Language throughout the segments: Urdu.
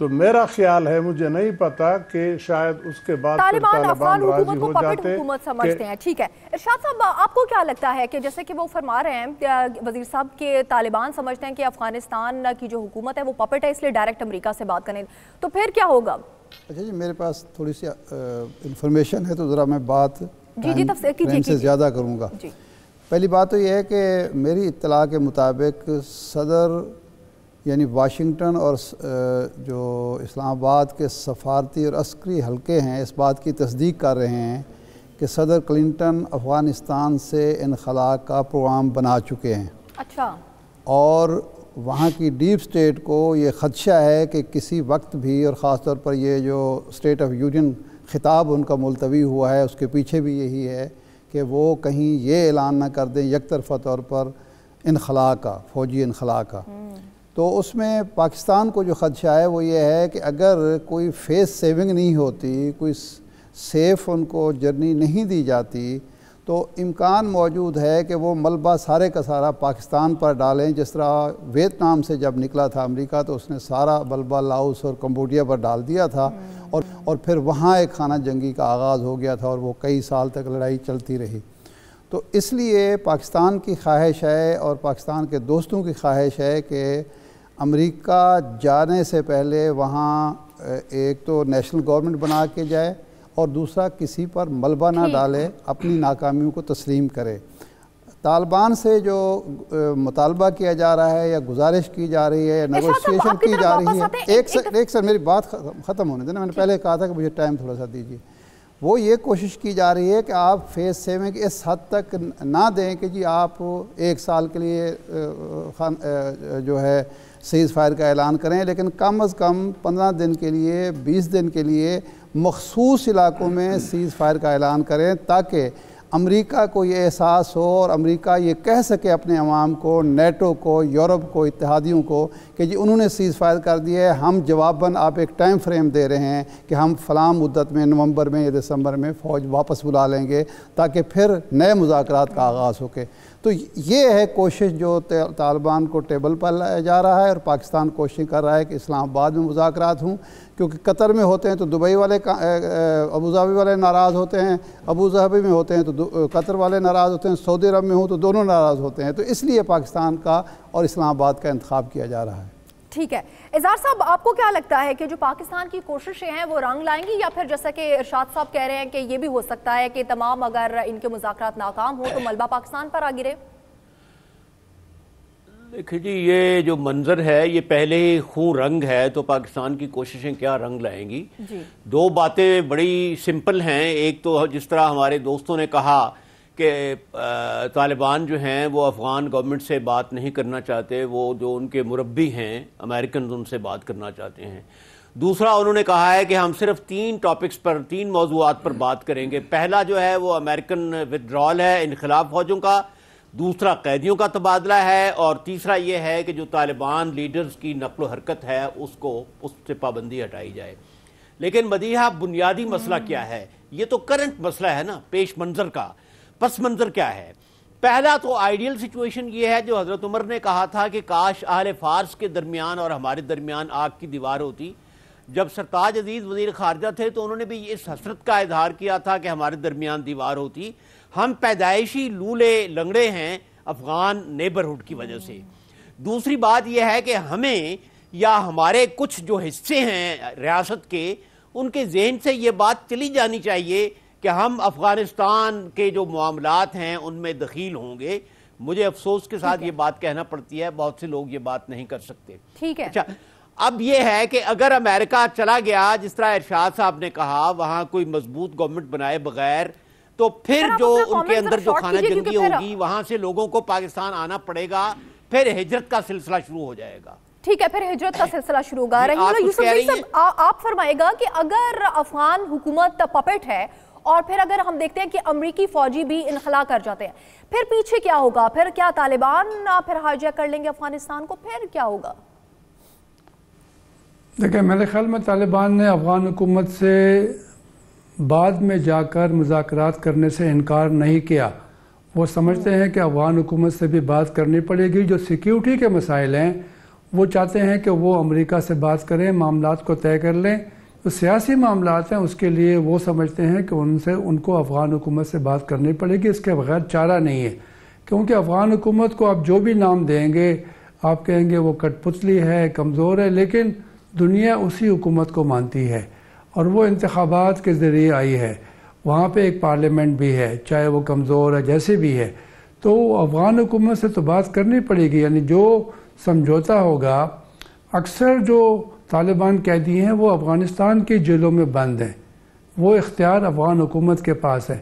تو میرا خیال ہے, مجھے نہیں پتا کہ شاید اس کے بعد طالبان افغان حکومت کو پپٹ حکومت سمجھتے ہیں. ٹھیک ہے ارشاد صاحب, آپ کو کیا لگتا ہے کہ جیسے کہ وہ فرما رہے ہیں وزیر صاحب کہ طالبان سمجھتے ہیں کہ افغانستان کی جو حکومت ہے وہ پپٹ ہے, اس لیے ڈائریکٹ امریکہ سے بات کریں, تو پھر کیا ہوگا؟ اچھا جی, میرے پاس تھوڑی سی انفارمیشن ہے تو ذرا میں بات ٹائم سے زیادہ کروں گا. پہلی بات تو یہ ہے کہ میری اطلاع کے مطابق صدر یعنی واشنگٹن اور جو اسلام آباد کے سفارتی اور عسکری حلقے ہیں اس بات کی تصدیق کر رہے ہیں کہ صدر کلنٹن افغانستان سے انخلاء کا پروگرام بنا چکے ہیں. اچھا. اور وہاں کی ڈیپ سٹیٹ کو یہ خدشہ ہے کہ کسی وقت بھی, اور خاص طور پر یہ جو اسٹیٹ آف یونین خطاب ان کا ملتوی ہوا ہے اس کے پیچھے بھی یہی ہے کہ وہ کہیں یہ اعلان نہ کر دیں یک طرفہ طور پر انخلاء کا, فوجی انخلاء کا. تو اس میں پاکستان کو جو خدشہ ہے وہ یہ ہے کہ اگر کوئی فیس سیونگ نہیں ہوتی, کوئی سیف ان کو جرنی نہیں دی جاتی, تو امکان موجود ہے کہ وہ ملبہ سارے کا سارا پاکستان پر ڈالیں. جس طرح ویتنام سے جب نکلا تھا امریکہ تو اس نے سارا ملبہ لاؤس اور کمبوڈیا پر ڈال دیا تھا, اور پھر وہاں ایک خانہ جنگی کا آغاز ہو گیا تھا اور وہ کئی سال تک لڑائی چلتی رہی. تو اس لیے پاکستان کی خواہش ہے اور پاکستان کے دوستوں کی خواہش ہے کہ امریکہ جانے سے پہلے وہاں ایک تو نیشنل گورنمنٹ بنا کے جائے اور دوسرا کسی پر ملبہ نہ ڈالے, اپنی ناکامیوں کو تسلیم کرے. طالبان سے جو مطالبہ کیا جا رہا ہے یا گزارش کی جا رہی ہے یا نیگوشیشن کی جا رہی ہے, ایک سر میری بات ختم ہونے دینا, میں نے پہلے کہا تھا کہ مجھے ٹائم تھوڑا سا دیجیے. وہ یہ کوشش کی جا رہی ہے کہ آپ فیس سیونگ اس حد تک نہ دیں کہ جی آپ ایک سال کے لیے جو ہے سیز فائر کا اعلان کریں, لیکن کم از کم 15 دن کے لیے 20 دن کے لیے مخصوص علاقوں میں سیز فائر کا اعلان کریں, تاکہ امریکہ کو یہ احساس ہو اور امریکہ یہ کہہ سکے اپنے عوام کو, نیٹو کو, یورپ کو, اتحادیوں کو کہ جی انہوں نے سیز فائر کر دیا ہے, ہم جواباً آپ ایک ٹائم فریم دے رہے ہیں کہ ہم فلاں مدت میں نومبر میں یا دسمبر میں فوج واپس بلا لیں گے, تاکہ پھر نئے مذاکرات کا آغاز ہو کے. تو یہ ہے کوشش جو طالبان کو ٹیبل پر لایا جا رہا ہے, اور پاکستان کوشش کر رہا ہے کہ اسلام آباد میں مذاکرات ہوں, کیونکہ قطر میں ہوتے ہیں تو دبئی والے, ابوظہبی والے ناراض ہوتے ہیں, ابوظہبی میں ہوتے ہیں تو قطر والے ناراض ہوتے ہیں, سعودی عرب میں ہوں تو دونوں ناراض ہوتے ہیں. تو اس لیے پاکستان کا اور اسلام آباد کا انتخاب کیا جا رہا ہے. ٹھیک ہے اظہار صاحب, آپ کو کیا لگتا ہے کہ جو پاکستان کی کوششیں ہیں وہ رنگ لائیں گی, یا پھر جیسا کہ ارشاد صاحب کہہ رہے ہیں کہ یہ بھی ہو سکتا ہے کہ تمام اگر ان کے مذاکرات ناکام ہوں تو ملبہ پاکستان پر آ گرے؟ دیکھیں جی, یہ جو منظر ہے یہ پہلے ہی خون رنگ ہے, تو پاکستان کی کوششیں کیا رنگ لائیں گی. دو باتیں بڑی سمپل ہیں. ایک تو جس طرح ہمارے دوستوں نے کہا کہ طالبان جو ہیں وہ افغان گورنمنٹ سے بات نہیں کرنا چاہتے, وہ جو ان کے مربی ہیں امریکنز ان سے بات کرنا چاہتے ہیں. دوسرا انہوں نے کہا ہے کہ ہم صرف 3 ٹاپکس پر, 3 موضوعات پر بات کریں گے. پہلا جو ہے وہ امریکن ودرال ہے انخلاء فوجوں کا, دوسرا قیدیوں کا تبادلہ ہے, اور تیسرا یہ ہے کہ جو طالبان لیڈرز کی نقل و حرکت ہے اس سے پابندی ہٹائی جائے. لیکن مدیحہ بنیادی مسئلہ کیا ہے؟ یہ تو کرنٹ مسئلہ ہے نا, پیش منظر کا. پس منظر کیا ہے؟ پہلا تو آئیڈیل سچویشن یہ ہے جو حضرت عمر نے کہا تھا کہ کاش اہل فارس کے درمیان اور ہمارے درمیان آگ کی دیوار ہوتی. جب سرتاج عزیز وزیر خارجہ تھے تو انہوں نے بھی اس حسرت کا اظہار کیا تھا کہ ہمارے درمیان دیوار ہوتی. ہم پیدائشی لولے لنگڑے ہیں افغان نیبرہڈ کی وجہ سے. دوسری بات یہ ہے کہ ہمیں یا ہمارے کچھ جو حصے ہیں ریاست کے, ان کے ذہن سے یہ بات چلی جانی چاہیے کہ ہم افغانستان کے جو معاملات ہیں ان میں دخیل ہوں گے. مجھے افسوس کے ساتھ یہ بات کہنا پڑتی ہے, بہت سے لوگ یہ بات نہیں کر سکتے. ٹھیک ہے. اچھا, اب یہ ہے کہ اگر امریکہ چلا گیا جس طرح ارشاد صاحب نے کہا, وہاں کوئی مضبوط گورنمنٹ بنائے بغیر, تو پھر جو ان کے اندر جو خانہ جنگی ہوگی وہاں سے لوگوں کو پاکستان آنا پڑے گا, پھر ہجرت کا سلسلہ شروع ہو جائے گا. ٹھیک ہے, پھر ہجرت کا سلسلہ شروع ہوگا. یوسف جی صاحب, آپ فرمائے گا کہ اگر افغان حکومت پپٹ ہے اور پھر اگر ہم دیکھتے ہیں کہ امریکی فوجی بھی انخلا کر جاتے ہیں, پھر پیچھے کیا ہوگا؟ پھر کیا طالبان پھر ہائیجیک کر لیں گے افغانستان کو؟ پھر کیا ہوگا؟ دیکھیں, میرے خیال میں طالبان نے افغان حکومت سے بعد میں جا کر مذاکرات کرنے سے انکار نہیں کیا. وہ سمجھتے ہیں کہ افغان حکومت سے بھی بات کرنی پڑے گی. جو سیکیورٹی کے مسائل ہیں وہ چاہتے ہیں کہ وہ امریکہ سے بات کریں، معاملات کو طے کر لیں. جو سیاسی معاملات ہیں اس کے لیے وہ سمجھتے ہیں کہ ان کو افغان حکومت سے بات کرنی پڑے گی، اس کے بغیر چارہ نہیں ہے. کیونکہ افغان حکومت کو آپ جو بھی نام دیں گے، آپ کہیں گے وہ کٹ پتلی ہے، کمزور ہے، لیکن دنیا اسی حکومت کو مانتی ہے اور وہ انتخابات کے ذریعے آئی ہے. وہاں پہ ایک پارلیمنٹ بھی ہے، چاہے وہ کمزور ہے جیسے بھی ہے، تو افغان حکومت سے تو بات کرنی پڑے گی. یعنی جو سمجھوتا ہوگا، اکثر جو طالبان قیدی ہیں وہ افغانستان کی جیلوں میں بند ہیں، وہ اختیار افغان حکومت کے پاس ہے.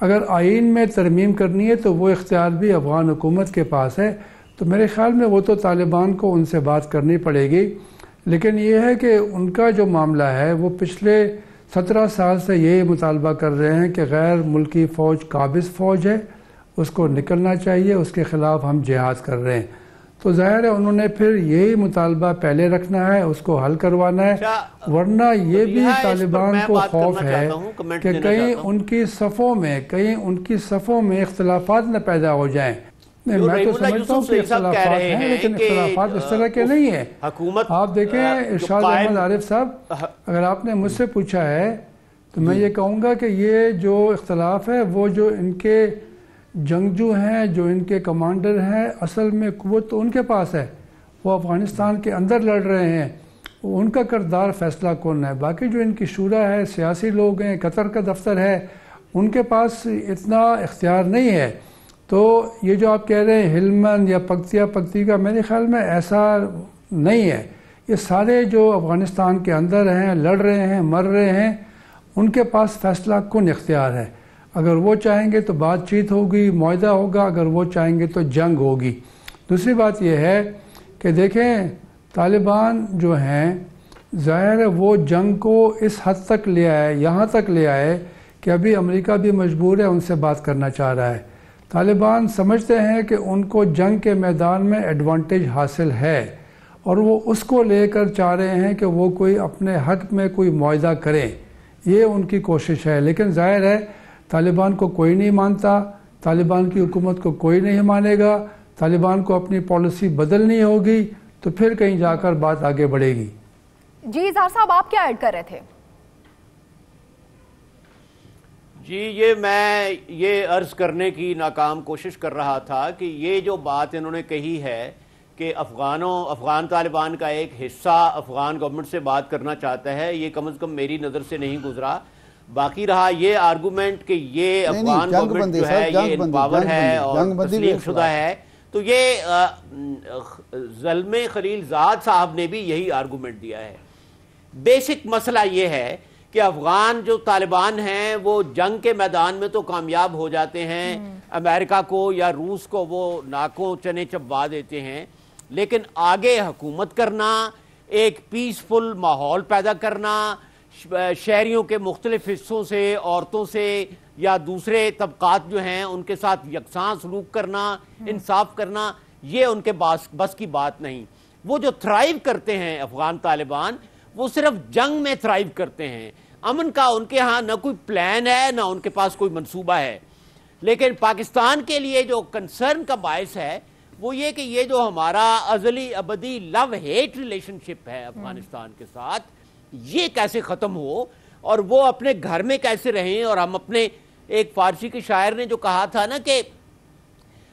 اگر آئین میں ترمیم کرنی ہے تو وہ اختیار بھی افغان حکومت کے پاس ہے. تو میرے خیال میں وہ تو طالبان کو ان سے بات کرنی پڑے گی. لیکن یہ ہے کہ ان کا جو معاملہ ہے وہ پچھلے 17 سال سے یہ مطالبہ کر رہے ہیں کہ غیر ملکی فوج قابض فوج ہے، اس کو نکلنا چاہیے، اس کے خلاف ہم جہاد کر رہے ہیں. تو ظاہر ہے انہوں نے پھر یہی مطالبہ پہلے رکھنا ہے، اس کو حل کروانا ہے. ورنہ یہ بھی طالبان کو خوف ہے کہ کہیں ان کی صفوں میں اختلافات نہ پیدا ہو جائیں. میں تو سمجھتا ہوں کہ اختلافات ہیں، لیکن اختلافات اس طرح کے نہیں ہیں. آپ دیکھیں ارشاد احمد عارف صاحب، اگر آپ نے مجھ سے پوچھا ہے تو میں یہ کہوں گا کہ یہ جو اختلاف ہے وہ جو ان کے جنگجو ہیں، جو ان کے کمانڈر ہیں، اصل میں قوت تو ان کے پاس ہے، وہ افغانستان کے اندر لڑ رہے ہیں، ان کا کردار فیصلہ کون ہے. باقی جو ان کی شورا ہے، سیاسی لوگ ہیں، قطر کا دفتر ہے، ان کے پاس اتنا اختیار نہیں ہے. تو یہ جو آپ کہہ رہے ہیں ہلمند یا پکتی کا، میرے خیال میں ایسا نہیں ہے. یہ سارے جو افغانستان کے اندر ہیں، لڑ رہے ہیں، مر رہے ہیں، ان کے پاس فیصلہ کن اختیار ہے. اگر وہ چاہیں گے تو بات چیت ہوگی، معاہدہ ہوگا، اگر وہ چاہیں گے تو جنگ ہوگی. دوسری بات یہ ہے کہ دیکھیں طالبان جو ہیں، ظاہر ہے وہ جنگ کو اس حد تک لے آئے، یہاں تک لے آئے کہ ابھی امریکہ بھی مجبور ہے ان سے بات کرنا چاہ رہا ہے. طالبان سمجھتے ہیں کہ ان کو جنگ کے میدان میں ایڈوانٹیج حاصل ہے اور وہ اس کو لے کر چاہ رہے ہیں کہ وہ کوئی اپنے حق میں کوئی معاہدہ کریں. یہ ان کی کوشش ہے. لیکن ظاہر ہے طالبان کو کوئی نہیں مانتا، طالبان کی حکومت کو کوئی نہیں مانے گا، طالبان کو اپنی پالیسی بدلنی ہوگی تو پھر کہیں جا کر بات آگے بڑھے گی. جی اظہار صاحب، آپ کیا ایڈ کر رہے تھے؟ جی میں یہ عرض کرنے کی ناکام کوشش کر رہا تھا کہ یہ جو بات انہوں نے کہی ہے کہ افغان طالبان کا ایک حصہ افغان گورنمنٹ سے بات کرنا چاہتا ہے، یہ کم از کم میری نظر سے نہیں گزرا. باقی رہا یہ آرگومنٹ کہ یہ افغان گورنمنٹ جو ہے یہ انپاور ہے اور تسلیم شدہ ہے، تو یہ زلمے خلیل زاد صاحب نے بھی یہی آرگومنٹ دیا ہے. بیسک مسئلہ یہ ہے کہ افغان جو طالبان ہیں وہ جنگ کے میدان میں تو کامیاب ہو جاتے ہیں، امریکہ کو یا روس کو وہ ناکوں چنے چبوا دیتے ہیں، لیکن آگے حکومت کرنا، ایک پیسفل ماحول پیدا کرنا، شہریوں کے مختلف حصوں سے، عورتوں سے یا دوسرے طبقات جو ہیں ان کے ساتھ یکساں سلوک کرنا، انصاف کرنا، یہ ان کے بس کی بات نہیں. وہ جو تھرائیو کرتے ہیں افغان طالبان، وہ صرف جنگ میں تھرائیو کرتے ہیں. امن کا ان کے ہاں نہ کوئی پلان ہے، نہ ان کے پاس کوئی منصوبہ ہے. لیکن پاکستان کے لیے جو کنسرن کا باعث ہے وہ یہ کہ یہ جو ہمارا ازلی ابدی لو ہیٹ ریلیشن شپ ہے افغانستان کے ساتھ، یہ کیسے ختم ہو اور وہ اپنے گھر میں کیسے رہیں. اور ہم اپنے ایک فارسی کے شاعر نے جو کہا تھا نا کہ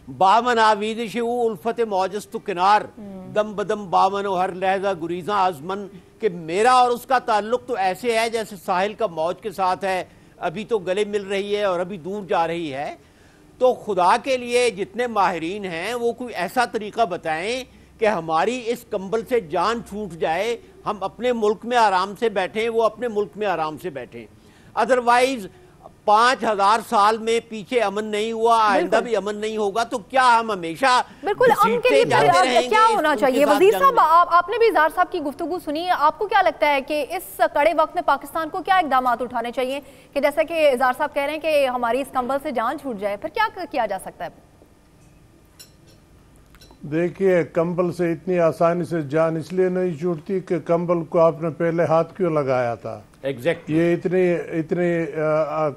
بامن آوید شو الفت موجست کنار، دم بدم بامن و ہر لہجہ گریزاں آزمن، کہ میرا اور اس کا تعلق تو ایسے ہے جیسے ساحل کا موج کے ساتھ ہے، ابھی تو گلے مل رہی ہے اور ابھی دور جا رہی ہے. تو خدا کے لیے جتنے ماہرین ہیں وہ کوئی ایسا طریقہ بتائیں کہ ہماری اس کمبل سے جان چھوٹ جائے، ہم اپنے ملک میں آرام سے بیٹھیں، وہ اپنے ملک میں آرام سے بیٹھیں. ادروائز 5000 سال میں پیچھے امن نہیں ہوا، آئندہ بھی امن نہیں ہوگا، تو کیا ہم ہمیشہ بالکل امن کے لیے کیا ہونا چاہیے؟ وزیر صاحب آپ نے بھی اظہار صاحب کی گفتگو سنی ہے، آپ کو کیا لگتا ہے کہ اس کڑے وقت میں پاکستان کو کیا اقدامات اٹھانے چاہیے کہ جیسا کہ اظہار صاحب کہہ رہے ہیں کہ ہماری اس کمبل سے جان چھوٹ جائے، پھر کیا کیا جا سکتا ہے؟ دیکھیے کمبل سے اتنی آسانی سے جان اس لیے نہیں چھوٹتی کہ کمبل کو آپ نے پہلے ہاتھ کیوں لگایا تھا. یہ اتنی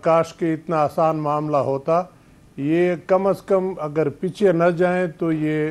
کاش کے اتنا آسان معاملہ ہوتا. یہ کم از کم اگر پیچھے نہ جائیں تو یہ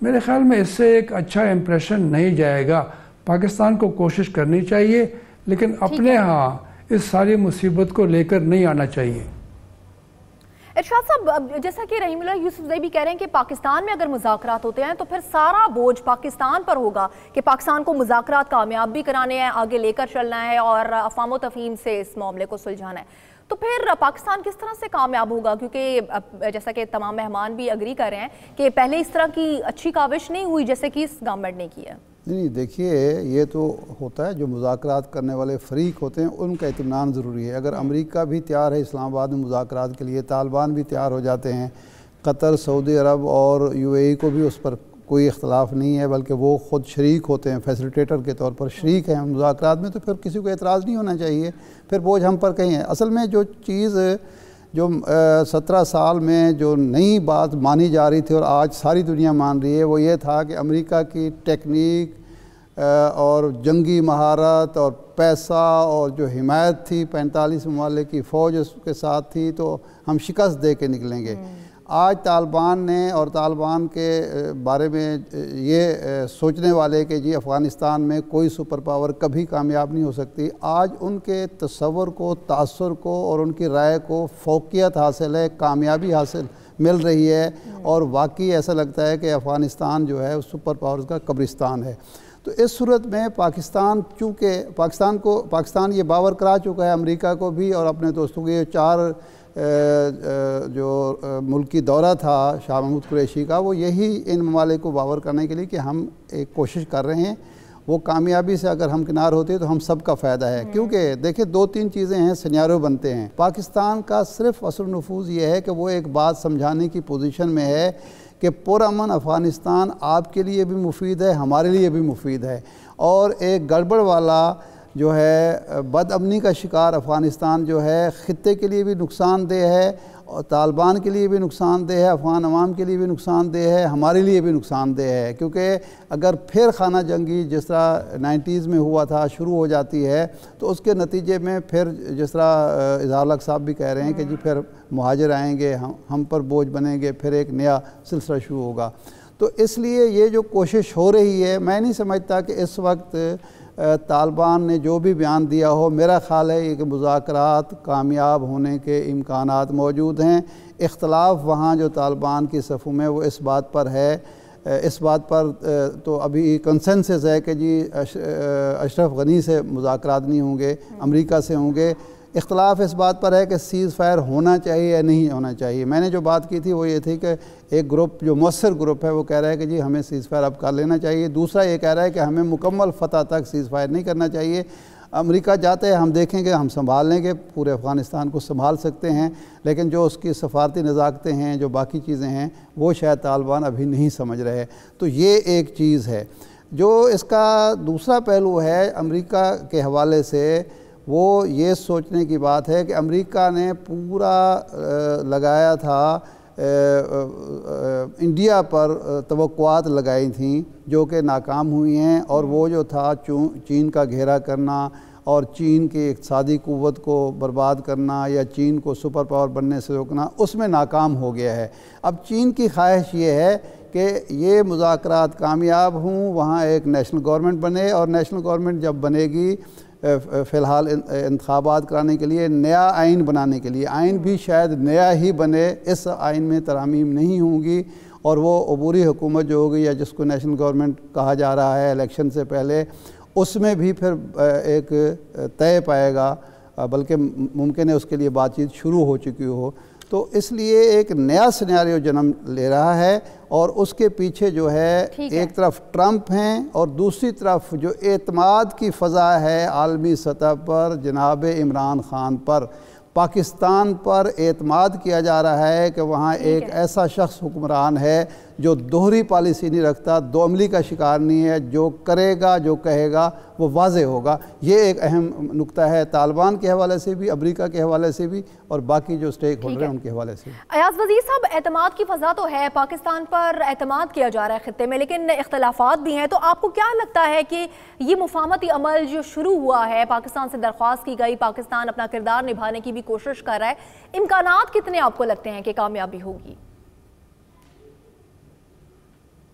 میرے خیال میں اس سے ایک اچھا امپریشن نہیں جائے گا. پاکستان کو کوشش کرنی چاہیے لیکن اپنے ہاں اس ساری مصیبت کو لے کر نہیں آنا چاہیے. ارشاد صاحب، جیسا کہ رحیم اللہ یوسف زئی بھی کہہ رہے ہیں کہ پاکستان میں اگر مذاکرات ہوتے ہیں تو پھر سارا بوجھ پاکستان پر ہوگا کہ پاکستان کو مذاکرات کامیاب بھی کرانے ہیں، آگے لے کر چلنا ہے اور افہام و تفہیم سے اس معاملے کو سلجھانا ہے. تو پھر پاکستان کس طرح سے کامیاب ہوگا؟ کیونکہ جیسا کہ تمام مہمان بھی اگری کر رہے ہیں کہ پہلے اس طرح کی اچھی کاوش نہیں ہوئی جیسے کہ اس گورنمنٹ نے کی ہے. نہیں دیکھیے، یہ تو ہوتا ہے جو مذاکرات کرنے والے فریق ہوتے ہیں ان کا اطمینان ضروری ہے. اگر امریکہ بھی تیار ہے اسلام آباد میں مذاکرات کے لیے، طالبان بھی تیار ہو جاتے ہیں، قطر، سعودی عرب اور UAE کو بھی اس پر کوئی اختلاف نہیں ہے، بلکہ وہ خود شریک ہوتے ہیں، فیسیلیٹیٹر کے طور پر شریک ہیں مذاکرات میں، تو پھر کسی کو اعتراض نہیں ہونا چاہیے. پھر بوجھ ہم پر کہیں ہے. اصل میں جو چیز جو 17 سال میں جو نئی بات مانی جا رہی تھی اور آج ساری دنیا مان رہی ہے، وہ یہ تھا کہ امریکہ کی ٹیکنیک اور جنگی مہارت اور پیسہ اور جو حمایت تھی 45 ممالک کی فوج اس کے ساتھ تھی، تو ہم شکست دے کے نکلیں گے. آج طالبان نے اور طالبان کے بارے میں یہ سوچنے والے کہ جی افغانستان میں کوئی سپر پاور کبھی کامیاب نہیں ہو سکتی، آج ان کے تصور کو، تاثر کو اور ان کی رائے کو فوقیت حاصل ہے، کامیابی حاصل مل رہی ہے، اور واقعی ایسا لگتا ہے کہ افغانستان جو ہے اس سپر پاورز کا قبرستان ہے. تو اس صورت میں پاکستان، چونکہ پاکستان یہ باور کرا چکا ہے امریکہ کو بھی اور اپنے دوستوں کو، یہ 4 جو ملکی دورہ تھا شاہ محمود قریشی کا، وہ یہی ان ممالک کو باور کرنے کے لیے کہ ہم ایک کوشش کر رہے ہیں. وہ کامیابی سے اگر ہم کنار ہوتے تو ہم سب کا فائدہ ہے. کیونکہ دیکھیں 2-3 چیزیں ہیں، سینیریو بنتے ہیں. پاکستان کا صرف اثر و نفوذ یہ ہے کہ وہ ایک بات سمجھانے کی پوزیشن میں ہے کہ پرامن افغانستان آپ کے لیے بھی مفید ہے، ہمارے لیے بھی مفید ہے، اور ایک گڑبڑ والا جو ہے بد امنی کا شکار افغانستان جو ہے خطے کے لیے بھی نقصان دہ ہے، اور طالبان کے لیے بھی نقصان دہ ہے، افغان عوام کے لیے بھی نقصان دہ ہے، ہمارے لیے بھی نقصان دہ ہے. کیونکہ اگر پھر خانہ جنگی جس طرح 90s میں ہوا تھا شروع ہو جاتی ہے تو اس کے نتیجے میں پھر جس طرح اظہار الحق صاحب بھی کہہ رہے ہیں کہ جی پھر مہاجر آئیں گے، ہم پر بوجھ بنیں گے، پھر ایک نیا سلسلہ شروع ہوگا. تو اس لیے یہ جو کوشش ہو رہی ہے، میں نہیں سمجھتا کہ اس وقت طالبان نے جو بھی بیان دیا ہو، میرا خیال ہے کہ مذاکرات کامیاب ہونے کے امکانات موجود ہیں. اختلاف وہاں جو طالبان کی صفوں میں وہ اس بات پر ہے، اس بات پر تو ابھی کنسنسس ہے کہ جی اشرف غنی سے مذاکرات نہیں ہوں گے، امریکہ سے ہوں گے. اختلاف اس بات پر ہے کہ سیز فائر ہونا چاہیے یا نہیں ہونا چاہیے. میں نے جو بات کی تھی وہ یہ تھی کہ ایک گروپ جو مؤثر گروپ ہے وہ کہہ رہا ہے کہ جی ہمیں سیز فائر اب کر لینا چاہیے، دوسرا یہ کہہ رہا ہے کہ ہمیں مکمل فتح تک سیز فائر نہیں کرنا چاہیے. امریکہ جاتے ہیں، ہم دیکھیں گے، ہم سنبھال لیں گے، پورے افغانستان کو سنبھال سکتے ہیں، لیکن جو اس کی سفارتی نزاکتیں ہیں، جو باقی چیزیں ہیں، وہ شاید طالبان ابھی نہیں سمجھ رہے. تو یہ ایک چیز ہے. جو اس کا دوسرا پہلو ہے امریکہ کے حوالے سے، وہ یہ سوچنے کی بات ہے کہ امریکہ نے پورا لگایا تھا انڈیا پر، توقعات لگائی تھیں جو کہ ناکام ہوئی ہیں، اور وہ جو تھا چین کا گھیرا کرنا اور چین کی اقتصادی قوت کو برباد کرنا یا چین کو سپر پاور بننے سے روکنا، اس میں ناکام ہو گیا ہے. اب چین کی خواہش یہ ہے کہ یہ مذاکرات کامیاب ہوں، وہاں ایک نیشنل گورنمنٹ بنے، اور نیشنل گورنمنٹ جب بنے گی فی الحال انتخابات کرانے کے لیے، نیا آئین بنانے کے لیے، آئین بھی شاید نیا ہی بنے، اس آئین میں ترامیم نہیں ہوں گی، اور وہ عبوری حکومت جو ہوگی یا جس کو نیشنل گورنمنٹ کہا جا رہا ہے الیکشن سے پہلے، اس میں بھی پھر ایک طے پائے گا، بلکہ ممکن ہے اس کے لیے بات چیت شروع ہو چکی ہو. تو اس لیے ایک نیا سینیریو جنم لے رہا ہے، اور اس کے پیچھے جو ہے ایک طرف ٹرمپ ہیں اور دوسری طرف جو اعتماد کی فضا ہے عالمی سطح پر جناب عمران خان پر. پاکستان پر اعتماد کیا جا رہا ہے کہ وہاں ایک ایسا شخص حکمران ہے جو دوہری پالیسی نہیں رکھتا، دو عملی کا شکار نہیں ہے، جو کرے گا، جو کہے گا وہ واضح ہوگا. یہ ایک اہم نقطہ ہے طالبان کے حوالے سے بھی، امریکہ کے حوالے سے بھی، اور باقی جو سٹیک ہولڈر ہیں ان کے حوالے سے. ایاز وزیر صاحب، اعتماد کی فضا تو ہے، پاکستان پر اعتماد کیا جا رہا ہے خطے میں، لیکن اختلافات بھی ہیں. تو آپ کو کیا لگتا ہے کہ یہ مفاہمتی عمل جو شروع ہوا ہے، پاکستان سے درخواست کی گئی، پاکستان اپنا کردار نبھانے کی بھی کوشش کر رہا ہے، امکانات کتنے آپ کو لگتے ہیں کہ کامیابی ہوگی؟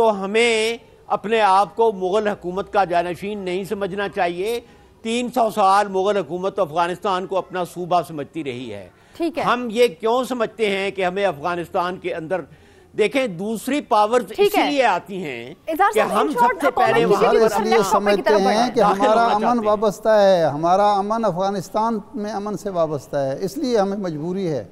تو ہمیں اپنے آپ کو مغل حکومت کا جانشین نہیں سمجھنا چاہیے. 300 سال مغل حکومت افغانستان کو اپنا صوبہ سمجھتی رہی ہے. ہم یہ کیوں سمجھتے ہیں کہ ہمیں افغانستان کے اندر دیکھیں دوسری پاورز اس لیے آتی ہیں کہ ہم سب سے پہلے وہاں پر اس لیے سمجھتے ہیں کہ ہمارا امن وابستہ ہے, ہمارا امن افغانستان میں امن سے وابستہ ہے, اس لیے ہمیں مجبوری ہے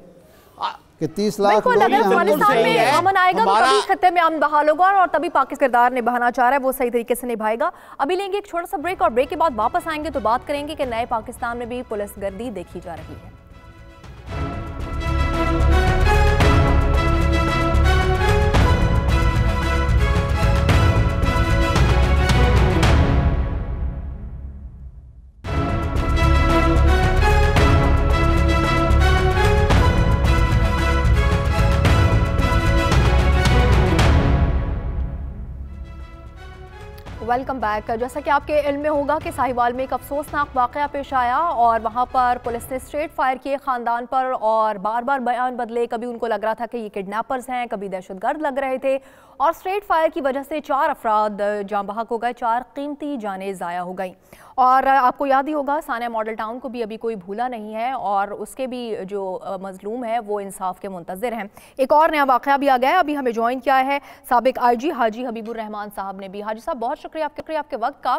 کہ 30 لاکھ لوگ اگر افغانستان میں امن آئے گا تو تبھی خطے میں امن بحال ہوگا اور تبھی پاکستان کردار نبھانا چاہ رہا ہے وہ صحیح طریقے سے نبھائے گا. ابھی لیں گے ایک چھوٹا سا بریک اور بریک کے بعد واپس آئیں گے تو بات کریں گے کہ نئے پاکستان میں بھی پولیس گردی دیکھی جا رہی ہے. Welcome back. جیسا کہ آپ کے علم میں ہوگا کہ ساہیوال میں ایک افسوسناک واقعہ پیش آیا اور وہاں پر پولیس نے اسٹریٹ فائر کیے خاندان پر اور بار بار بیان بدلے. کبھی ان کو لگ رہا تھا کہ یہ کڈنیپرز ہیں, کبھی دہشت گرد لگ رہے تھے اور اسٹریٹ فائر کی وجہ سے 4 افراد جاں بحق ہو گئے, 4 قیمتی جانیں ضائع ہو گئیں. اور آپ کو یاد ہی ہوگا سانیہ ماڈل ٹاؤن کو بھی ابھی کوئی بھولا نہیں ہے اور اس کے بھی جو مظلوم ہے وہ انصاف کے منتظر ہیں. ایک اور نیا واقعہ بھی آ گیا ہے. ابھی ہمیں جوائن کیا ہے سابق آئی جی حاجی حبیب الرحمان صاحب نے بھی. حاجی صاحب بہت شکریہ آپ کے وقت کا.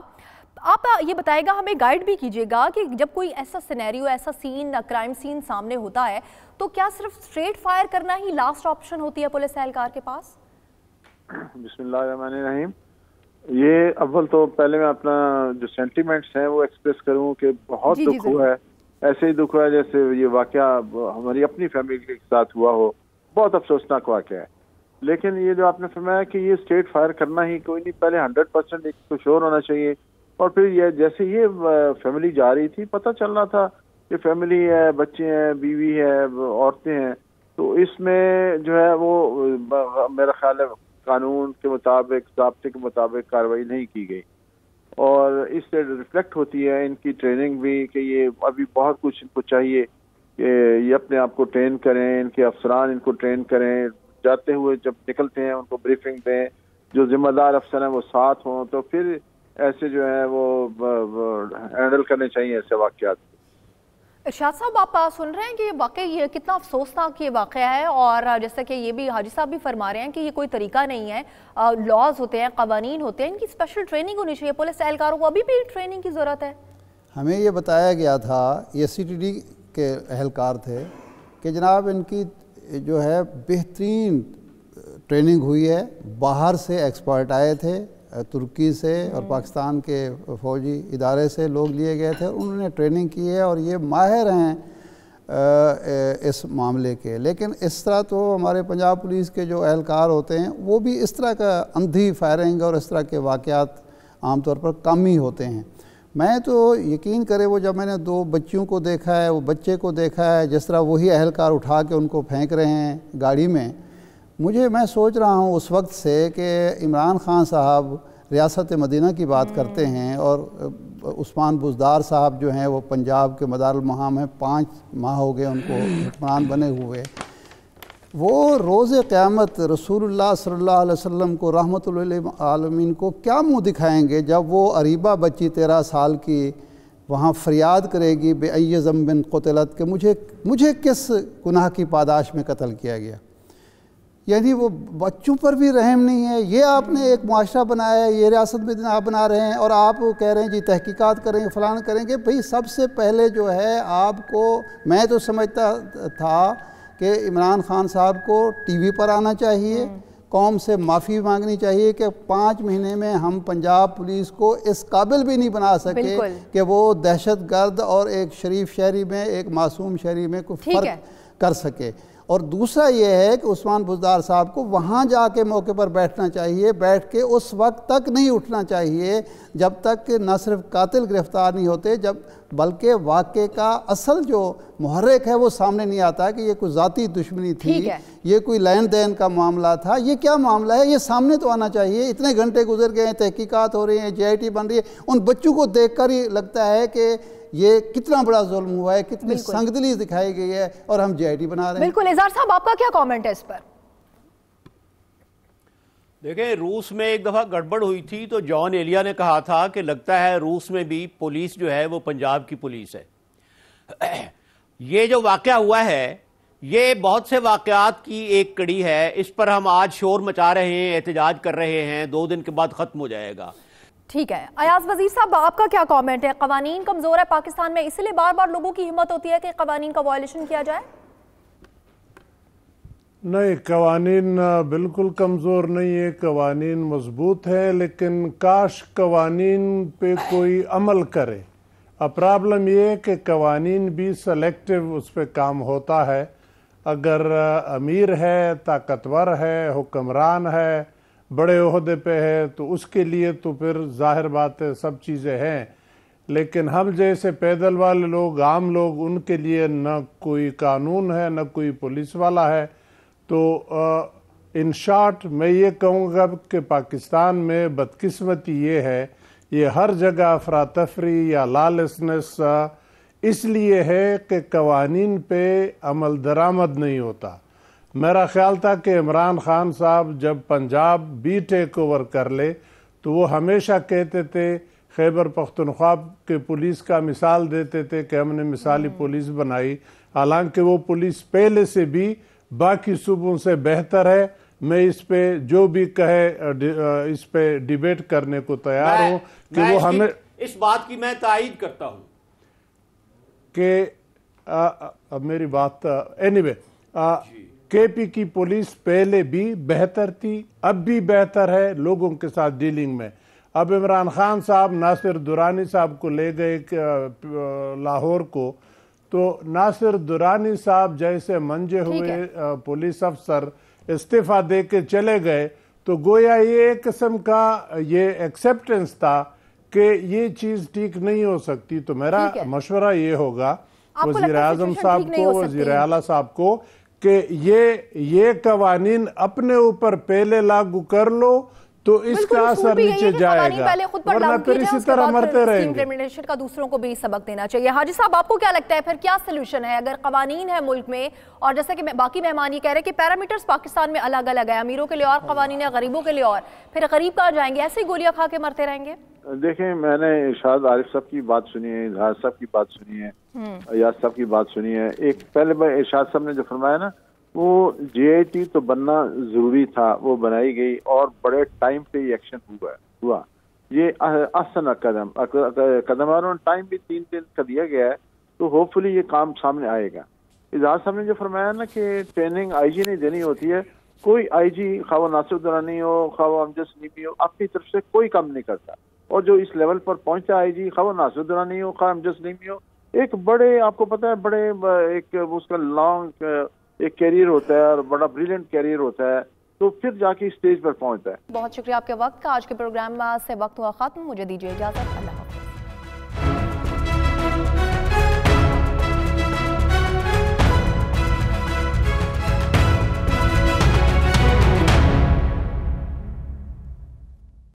آپ یہ بتائے گا, ہمیں گائیڈ بھی کیجیے گا کہ جب کوئی ایسا سینیریو, ایسا سین, کرائم سین سامنے ہوتا ہے تو کیا صرف اسٹریٹ فائر کرنا ہی لاسٹ آپشن ہوتی ہے پولیس اہلکار کے پاس؟ بسم اللہ الرحمن الرحیم. یہ اول تو پہلے میں اپنا جو سینٹیمنٹس ہیں وہ ایکسپریس کروں کہ بہت دکھ ہوا ہے. ایسے ہی دکھ ہوا ہے جیسے یہ واقعہ ہماری اپنی فیملی کے ساتھ ہوا ہو. بہت افسوسناک واقعہ ہے. لیکن یہ جو آپ نے فرمایا کہ یہ اسٹریٹ فائر کرنا ہی کوئی نہیں, پہلے 100% ایک تو شور ہونا چاہیے اور پھر یہ جیسے یہ فیملی جا رہی تھی پتہ چل رہا تھا کہ فیملی ہے, بچے ہیں, بیوی ہے, عورتیں ہیں, تو اس میں جو ہے وہ میرا خیال ہے قانون کے مطابق, ضابطے کے مطابق کارروائی نہیں کی گئی اور اس سے ریفلیکٹ ہوتی ہے ان کی ٹریننگ بھی کہ یہ ابھی بہت کچھ ان کو چاہیے کہ یہ اپنے آپ کو ٹرین کریں, ان کے افسران ان کو ٹرین کریں, جاتے ہوئے جب نکلتے ہیں ان کو بریفنگ دیں, جو ذمہ دار افسر ہیں وہ ساتھ ہوں, تو پھر ایسے جو ہیں وہ ہینڈل کرنے چاہیے ایسے واقعات. ارشاد صاحب آپ سن رہے ہیں کہ واقعی یہ کتنا افسوسناک یہ واقعہ ہے اور جیسا کہ یہ بھی حاجی صاحب بھی فرما رہے ہیں کہ یہ کوئی طریقہ نہیں ہے, لاز ہوتے ہیں, قوانین ہوتے ہیں, ان کی اسپیشل ٹریننگ ہونی چاہیے. پولیس اہلکاروں کو ابھی بھی ٹریننگ کی ضرورت ہے. ہمیں یہ بتایا گیا تھا, یہ سی ٹی ڈی کے اہلکار تھے کہ جناب ان کی جو ہے بہترین ٹریننگ ہوئی ہے, باہر سے ایکسپرٹ آئے تھے, ترکی سے اور پاکستان کے فوجی ادارے سے لوگ لیے گئے تھے, انہوں نے ٹریننگ کی ہے اور یہ ماہر ہیں اس معاملے کے. لیکن اس طرح تو ہمارے پنجاب پولیس کے جو اہلکار ہوتے ہیں وہ بھی اس طرح کا اندھی فائرنگ اور اس طرح کے واقعات عام طور پر کم ہی ہوتے ہیں. میں تو یقین کرے وہ جب میں نے 2 بچیوں کو دیکھا ہے, وہ بچے کو دیکھا ہے جس طرح وہی اہلکار اٹھا کے ان کو پھینک رہے ہیں گاڑی میں, میں سوچ رہا ہوں اس وقت سے کہ عمران خان صاحب ریاست مدینہ کی بات کرتے ہیں اور عثمان بزدار صاحب جو ہیں وہ پنجاب کے مدار المہام ہیں, 5 ماہ ہو گئے ان کو حکمران بنے ہوئے. وہ روز قیامت رسول اللہ صلی اللہ علیہ وسلم کو رحمت للعالمین کو کیا منہ دکھائیں گے جب وہ عریبہ بچی 13 سال کی وہاں فریاد کرے گی بے ای ذنب قتلت کہ مجھے کس گناہ کی پاداش میں قتل کیا گیا. یعنی وہ بچوں پر بھی رحم نہیں ہے. یہ آپ نے ایک معاشرہ بنایا ہے, یہ ریاست میں آپ بنا رہے ہیں اور آپ کہہ رہے ہیں جی تحقیقات کریں گے, فلان کریں گے. بھئی سب سے پہلے جو ہے آپ کو, میں تو سمجھتا تھا کہ عمران خان صاحب کو ٹی وی پر آنا چاہیے, قوم سے معافی مانگنی چاہیے کہ 5 مہینے میں ہم پنجاب پولیس کو اس قابل بھی نہیں بنا سکے کہ وہ دہشت گرد اور ایک شریف شہری میں, ایک معصوم شہری میں کوئی فرق کر سکے. اور دوسرا یہ ہے کہ عثمان بزدار صاحب کو وہاں جا کے موقع پر بیٹھنا چاہیے, بیٹھ کے اس وقت تک نہیں اٹھنا چاہیے جب تک کہ نہ صرف قاتل گرفتار نہیں ہوتے بلکہ واقعے کا اصل جو محرک ہے وہ سامنے نہیں آتا کہ یہ کوئی ذاتی دشمنی تھی, یہ کوئی لین دین کا معاملہ تھا, یہ کیا معاملہ ہے, یہ سامنے تو آنا چاہیے. اتنے گھنٹے گزر گئے ہیں, تحقیقات ہو رہی ہیں, JIT بن رہی ہے, ان بچوں کو دیکھ کر ہی لگتا ہے کہ یہ کتنا بڑا ظلم ہوا ہے, کتنی سنگدلی دکھائی گئی ہے اور ہم JIT بنا رہے ہیں. بالکل. اظہار صاحب آپ کا کیا کامنٹ ہے اس پر؟ دیکھیں روس میں ایک دفعہ گڑبڑ ہوئی تھی تو جان ایلیا نے کہا تھا کہ لگتا ہے روس میں بھی پولیس جو ہے وہ پنجاب کی پولیس ہے۔ یہ جو واقعہ ہوا ہے یہ بہت سے واقعات کی ایک کڑی ہے، اس پر ہم آج شور مچا رہے ہیں، احتجاج کر رہے ہیں، 2 دن کے بعد ختم ہو جائے گا۔ ٹھیک ہے ایاز وزیر صاحب، آپ کا کیا کامنٹ ہے؟ قوانین کمزور ہے پاکستان میں، اس لیے بار بار لوگوں کی ہمت ہوتی ہے کہ قوانین کا وائلیشن کیا جائے؟ نہیں، قوانین بالکل کمزور نہیں ہے، قوانین مضبوط ہے، لیکن کاش قوانین پہ کوئی عمل کرے۔ اب پرابلم یہ ہے کہ قوانین بھی سلیکٹیو اس پہ کام ہوتا ہے۔ اگر امیر ہے، طاقتور ہے، حکمران ہے، بڑے عہدے پہ ہے تو اس کے لیے تو پھر ظاہر بات ہے سب چیزیں ہیں، لیکن ہم جیسے پیدل والے لوگ، عام لوگ، ان کے لیے نہ کوئی قانون ہے نہ کوئی پولیس والا ہے۔ تو ان شارٹ میں یہ کہوں گا کہ پاکستان میں بدقسمتی یہ ہے، یہ ہر جگہ افراتفری یا لالسنس اس لیے ہے کہ قوانین پہ عمل درآمد نہیں ہوتا۔ میرا خیال تھا کہ عمران خان صاحب جب پنجاب بھی ٹیک اوور کر لے تو وہ ہمیشہ کہتے تھے، خیبر پختونخوا کے پولیس کا مثال دیتے تھے کہ ہم نے مثالی پولیس بنائی، حالانکہ وہ پولیس پہلے سے بھی باقی صوبوں سے بہتر ہے۔ میں اس پہ جو بھی کہے اس پہ ڈیبیٹ کرنے کو تیار ہوں کہ وہ ہمیں اس بات کی میں تائید کرتا ہوں کہ میری بات اینی وے کے پی کی پولیس پہلے بھی بہتر تھی، اب بھی بہتر ہے لوگوں کے ساتھ ڈیلنگ میں۔ اب عمران خان صاحب ناصر درانی صاحب کو لے گئے لاہور کو، تو ناصر درانی صاحب جیسے منجے ہوئے پولیس افسر استعفیٰ دے کے چلے گئے تو گویا یہ ایک قسم کا یہ ایکسیپٹنس تھا کہ یہ چیز ٹھیک نہیں ہو سکتی۔ تو میرا مشورہ یہ ہوگا وزیر اعظم صاحب کو، وزیر اعلیٰ صاحب کو، کہ یہ قوانین اپنے اوپر پہلے لاگو کر لو تو اس کا اثر نیچے جائے گا، ورنہ پھر اسی طرح مرتے رہیں گے۔ کا دوسروں کو بھی سبق دینا چاہیے۔ حاجی صاحب، آپ کو کیا لگتا ہے پھر کیا سلوشن ہے اگر قوانین ہے ملک میں، اور جیسا کہ باقی مہمان یہ کہہ رہے ہیں کہ پیرامیٹرز پاکستان میں الگ الگ ہے، امیروں کے لیے اور قوانین ہے، غریبوں کے لیے اور، پھر غریب کہاں جائیں گے؟ ایسے ہی گولیاں کھا کے مرتے رہیں گے؟ دیکھیں، میں نے ارشاد عارف صاحب کی بات سنی ہے، اظہار صاحب کی بات سنی ہے، ایاز صاحب کی بات سنی ہے۔ ایک پہلے ارشاد صاحب نے جو فرمایا نا، وہ جی آئی ٹی تو بننا ضروری تھا، وہ بنائی گئی اور بڑے ٹائم پہ یہ ایکشن ہوا۔ یہ احسن قدم اور ٹائم بھی 3 دن کا دیا گیا ہے، تو ہوپ فلی یہ کام سامنے آئے گا۔ اظہار صاحب نے جو فرمایا نا کہ ٹریننگ آئی جی نہیں دینی ہوتی ہے، کوئی آئی جی خواہ ناصر درانی ہو، خواہ امجد سلیمی ہو، اپنی طرف سے کوئی کام نہیں کرتا، اور جو اس لیول پر پہنچتا آئی جی خواہ ناصر درانی ہو، خواہ امجد سلیمی ہو، ایک بڑے، آپ کو پتہ ہے، بڑے ایک اس کا لانگ ایک کیریئر ہوتا ہے اور بڑا بریلینٹ کیریئر ہوتا ہے، تو پھر جا کے اسٹیج پر پہنچتا ہے۔ بہت شکریہ آپ کے وقت کا۔ آج کے پروگرام سے وقت ہوا ختم، مجھے دیجیے اجازت، اللہ حافظ۔